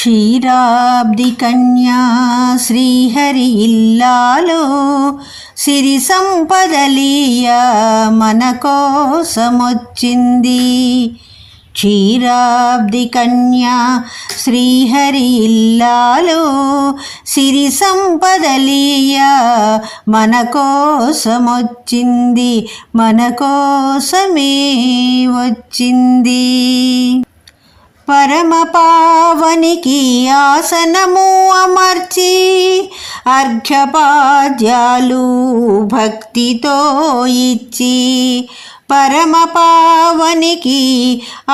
క్షీరాబ్ది కన్యా శ్రీహరి ఇల్లాలో సిరి సంపదలీయ మన కోసమొచ్చింది. క్షీరాబ్ది కన్యా శ్రీహరి ఇల్లాలో సిరి సంపదలీయ మన కోసమొచ్చింది, మన కోసమే వచ్చింది. పరమ పావనికి ఆసనము అమర్చి అర్ఘ్యపాద్యాలు భక్తితో ఇచ్చి, పరమ పావనికి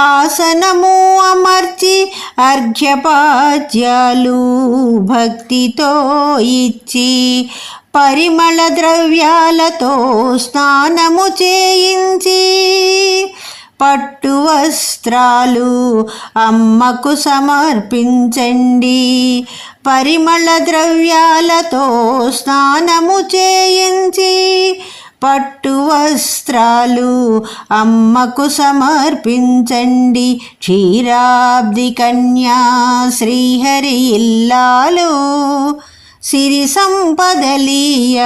ఆసనము అమర్చి అర్ఘ్యపాద్యాలు భక్తితో ఇచ్చి, పరిమళ ద్రవ్యాలతో స్నానము చేయించి, పట్టు వస్త్రాలు అమ్మకు సమర్పించండి. పరిమళ ద్రవ్యాలతో స్నానము చేయించి, పట్టు వస్త్రాలు అమ్మకు సమర్పించండి. క్షీరాబ్ది కన్యా శ్రీహరి ఇల్లాలో సిరి సంపదలీయ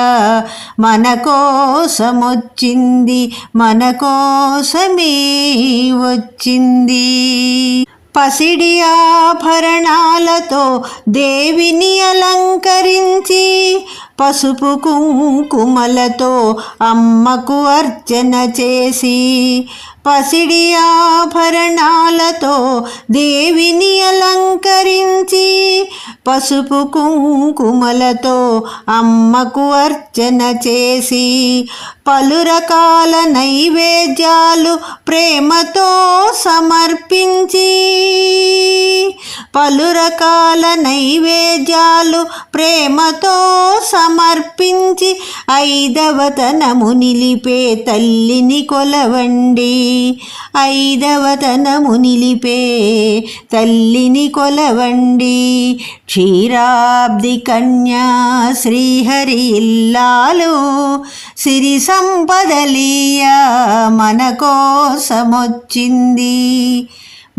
మన కోసమొచ్చింది, మన కోసమే వచ్చింది. పసిడి ఆభరణాలతో దేవిని అలంకరించి, పసుపు కుంకుమలతో అమ్మకు అర్చన చేసి, పసిడి ఆభరణాలతో దేవిని అలంకరించి, పసుపు కుంకుమలతో అమ్మకు అర్చన చేసి, పలు రకాల నైవేద్యాలు ప్రేమతో సమర్పించి, పలు రకాల నైవేద్యాలు ప్రేమతో సమర్పించి, ఐదవతనము నిలిపే తల్లిని కొలవండి. ఐదవతనము నిలిపే తల్లిని కొలవండి. క్షీరాబ్ది కన్యా శ్రీహరి ఇల్లాలో సిరి సంపదలీయ మన కోసమొచ్చింది,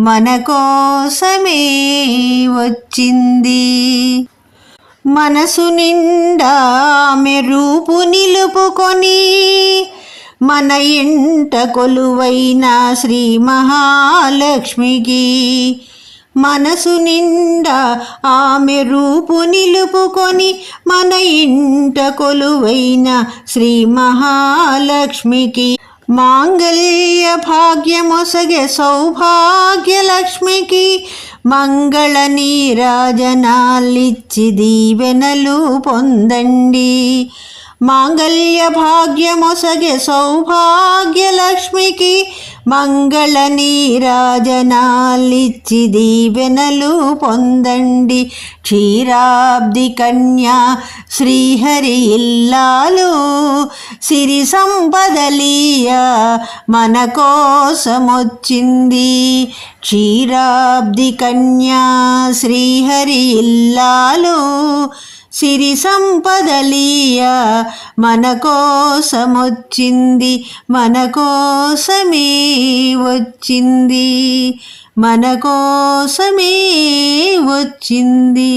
మన కోసమే వచ్చింది. మనసు నిండా ఆమె రూపు నిలుపుకొని, మన ఇంట కొలువైన శ్రీ మహాలక్ష్మికి, మనసు నిండా ఆమె రూపు నిలుపుకొని, మన ఇంట కొలువైన శ్రీ మహాలక్ష్మికి, మాంగళ్య భాగ్యమొసగే సౌభాగ్యలక్ష్మికి, మంగళ నీరాజనాలిచ్చి దీవెనలు పొందండి. మాంగళ్య భాగ్యమొసగే సౌభాగ్యలక్ష్మికి, మంగళ నీరాజనాలిచ్చి దీవెనలు పొందండి. క్షీరాబ్ది కన్యా శ్రీహరి ఇల్లాలో సిరి సంపదలీయ మన కోసమొచ్చింది. క్షీరాబ్ది కన్యా శ్రీహరి ఇల్లాలో సిరి సంపదలీయ మన కోసమొచ్చింది, మన కోసమే వచ్చింది, మన కోసమే వచ్చింది.